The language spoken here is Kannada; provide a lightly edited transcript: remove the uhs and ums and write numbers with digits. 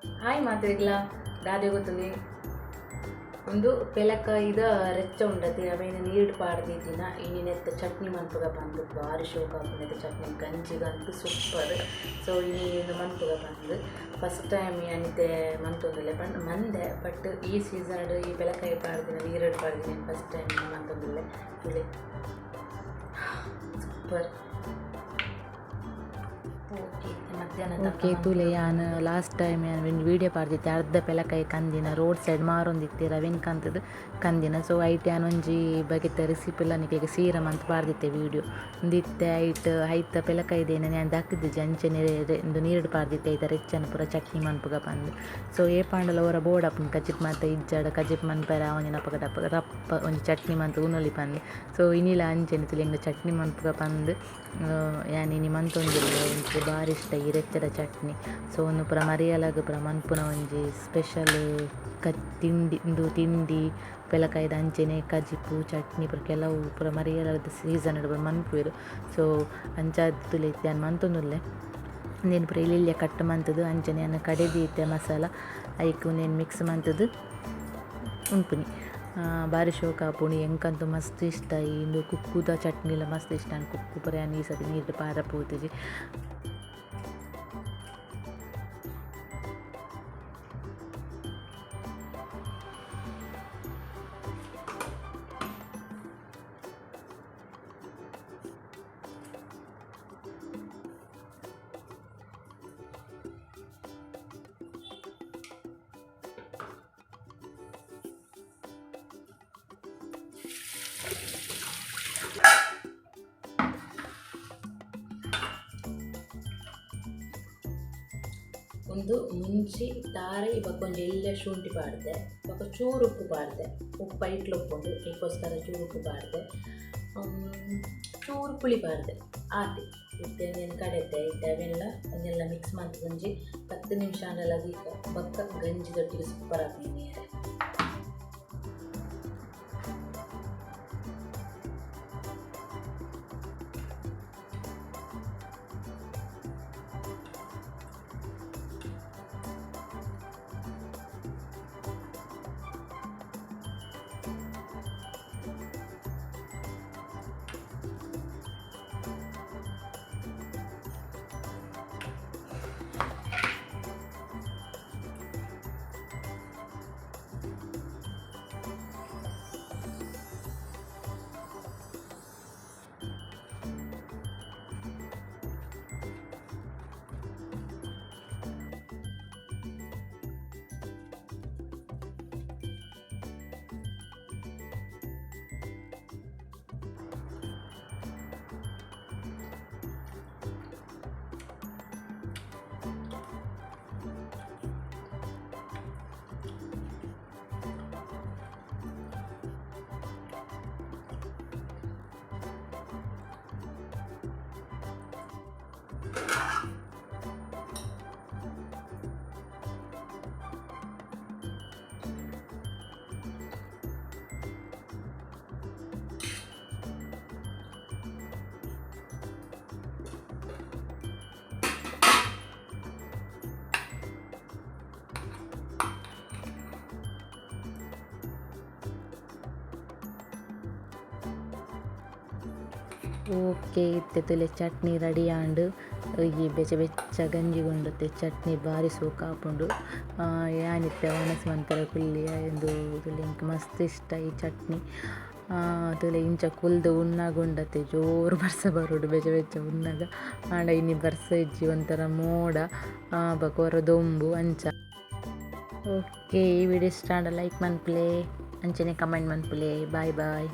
ಹಾಯ್ ಮಾತ್ರೆಗ್ಲ ದಾದೆ ಗೊತ್ತುಂದಿ ಒಂದು ಪೆಲಕಾಯಿದ ರೆಚ್ಚ ಉಂಡತಿ ಅವೇನು ನೀರು ಪಾಡ್ದಿದ್ದಿನ ಇನ್ನಿನೆತ್ತ ಚಟ್ನಿ ಮನ್ಪುಗ ಬಂದು ಭಾರಿ ಶೋಕ ಹಾಕೊಂಡಿದ್ದ ಚಟ್ನಿ ಗಂಜಿಗಂತೂ ಸೂಪರ್. ಸೊ ಇನ್ನೇನು ಮನ್ಪುಗ ಬಂದು ಫಸ್ಟ್ ಟೈಮ್ ಅನಿತೆ ಮಂತೊಂದಿಲ್ಲ ಮಂದೆ ಬಟ್ ಈ ಸೀಸನ್ ಈ ಪೆಲಕಾಯಿ ಪಾಡ್ದಿನ ನೀರು ಪಾಡ್ದಿನ ಫಸ್ಟ್ ಟೈಮ್ ಮಂತೊಂದಿಲ್ಲ ಇಲ್ಲಿ ಸೂಪರ್. ಓಕೆ ತುಲೆ ಯಾನ್ ಲಾಸ್ಟ್ ಟೈಮ್ ಯಾನ್ ವೀಡಿಯೋ ಪಾಡ್ದಿತ್ತೆ ಅರ್ಧ ಪೆಲಕಾಯಿ ಕಂದಿನ ರೋಡ್ ಸೈಡ್ ಮಾರೊಂದಿತ್ತೆ ರವೆನ್ ಕಂತದ್ದು ಕಂದಿನ. ಸೊ ಐಟ್ ಯಾನ್ ಒಂಜಿ ಬಗೆತ ರೆಸಿಪಿಲ್ಲ ನಿಮಗೆ ಸೀರಮ್ ಅಂತ ಪಾಡ್ದಿತ್ತೆ ವೀಡಿಯೋ ಒಂದಿತ್ತೆ ಐತ ಪೆಲಕಾಯಿದೇನೆ ನಾನು ದಕ್ಕಿದ್ದೆ ಅಂಚನೆ ಒಂದು ನೀರು ಪಾಡ್ದಿತ್ತೆ ಐತ ರೆಚ್ಚನ ಪೂರ ಚಟ್ನಿ ಮನ್ಪುಗ ಬಂದು. ಸೊ ಏ ಪಾಂಡಲ ಅವರ ಬೋರ್ಡ್ ಅಪ್ಪನ ಕಜಿಪ್ ಮಾತ ಇಜ್ಜಾಡ ಕಜಿಪ್ ಮನ್ಪರ ಒಂಜಿನ ಪಕ್ಕ ಡಪ್ಪ ರಪ್ಪ ಒಂಜಿ ಚಟ್ನಿ ಮಂತ ಉನ್ನೊಲಿ ಬಂದು. ಸೊ ಇನ್ನಿಲ್ಲ ಅಂಚನೆ ತುಲೆ ಹಿಂಗೆ ಚಟ್ನಿ ಮನ್ಪುಗ ಬಂದು ಯಾನ್ ಇನಿ ಮಂತೊಂದಿಲ್ಲ ಒಂಚೂರು ಭಾರಿ ಇಷ್ಟ ಈ ರೆಚ್ಚದ ಚಟ್ನಿ. ಸೊ ಒಂದು ಪೂರ ಮರಿಯಲಾಗ ಪೂರ ಮನ್ಪುನ ಒಂಜಿ ಸ್ಪೆಷಲ್ ತಿಂಡಿ ಪೆಲಕಾಯ್ದ ಅಂಚೆನೆ ಕಜಿಪು ಚಟ್ನಿ ಪೂರ ಕೆಲವು ಪೂರ ಮರಿಯಲಾದ ಸೀಸನ್ ಪೂರ ಮನ್ಪುವೆರು. ಸೊ ಅಂಚಾದ್ ತುಲೆ ನಾನು ಮಂತೊಂದುಲ್ಲೆ ನೇನು ಪೂರ ಇಲ್ಲಿಯ ಕಟ್ ಮಂತದ್ದು ಅಂಚನೆ ಅನ್ನ ಕಡೆದೀತೆ ಮಸಾಲ ಐಕು ನೇನು ಮಿಕ್ಸ್ ಮಂತದ್ದು ಉಂಪುನಿ ಭಾರಿ ಶೋಕ ಆಪುಣಿ ಎಂಕಂತೂ ಮಸ್ತ್ ಇಷ್ಟ. ಇಂದು ಕುಕ್ಕುದ ಚಟ್ನಿಲ ಮಸ್ತ್ ಇಷ್ಟ ನಾನು ಕುಕ್ಕು ಪೂರ ಈ ಸತಿ ನೀರು ಪಾರ ಪೋತಿಜಿ. ಒಂದು ಮುಂಚಿ ತಾರೆ ಇವಾಗ ಒಂದು ಎಲ್ಲ ಶುಂಠಿ ಪಾಡ್ದೆ ಇವಾಗ ಚೂರು ಉಪ್ಪು ಪಾಡ್ದೆ ಉಪ್ಪು ಐಟ್ಲು ಉಪ್ಪುಂಡು ಇದಕ್ಕೋಸ್ಕರ ಚೂರು ಉಪ್ಪು ಪಾಡ್ದೆ ಚೂರು ಪುಳಿ ಪಾಡ್ದೆ ಆತಿ ಇತ್ತೇನು ಕಡೆದ್ದೆ ಇಟ್ಟವೆಲ್ಲ ಅದನ್ನೆಲ್ಲ ಮಿಕ್ಸ್ ಮಾಡಿ ಗಂಜಿ 10 ನಿಮಿಷ ಅನ್ನೆಲ್ಲ ಅದೀಗ ಬಕ್ಕ ಗಂಜಿ ದೊಟ್ಟಿಗೆ ಸೂಪರ್ ಆಗ್ತೀನಿ. ಓಕೆ ಇತ್ತೆ ತುಲೆ ಚಟ್ನಿ ರೆಡಿ ಆಂಡು ಈ ಬೆಚ್ಚ ಬೆಚ್ಚ ಗಂಜಿ ಉಂಡುತ್ತೆ ಚಟ್ನಿ ಭಾರಿ ಸೂಕ ಆಪುಂಡು. ಯಾನಿತ್ತೆ ಒಣಸಿ ಮನ್ಪರ ಕುಲ್ಲಿಯ ಎಂದು ತುಲೆ ಇಂಕ್ ಮಸ್ತ್ ಇಷ್ಟ ಈ ಚಟ್ನಿ. ತುಲೆ ಇಂಚ ಕುಲ್ದು ಉಣ್ಣಾಗುಂಡತ್ತೆ ಜೋರು ಬರ್ಸ ಬರೋಡು ಬೆಚ್ಚ ಬೆಚ್ಚ ಉಣ್ಣಾಗ ಆಂಡ ಇನ್ನಿ ಬರ್ಸ ಇಜ್ಜಿ ಒಂಥರ ಮೋಡ ಬಕೋರ ದೊಂಬು ಅಂಚ. ಓಕೆ ಈ ವಿಡಿಯೋ ಇಷ್ಟ ಆಂಡ ಲೈಕ್ ಮನ್ಪುಲೆ ಅಂಚನೆ ಕಮೆಂಟ್ ಮನ್ಪುಲೆ. ಬಾಯ್ ಬಾಯ್.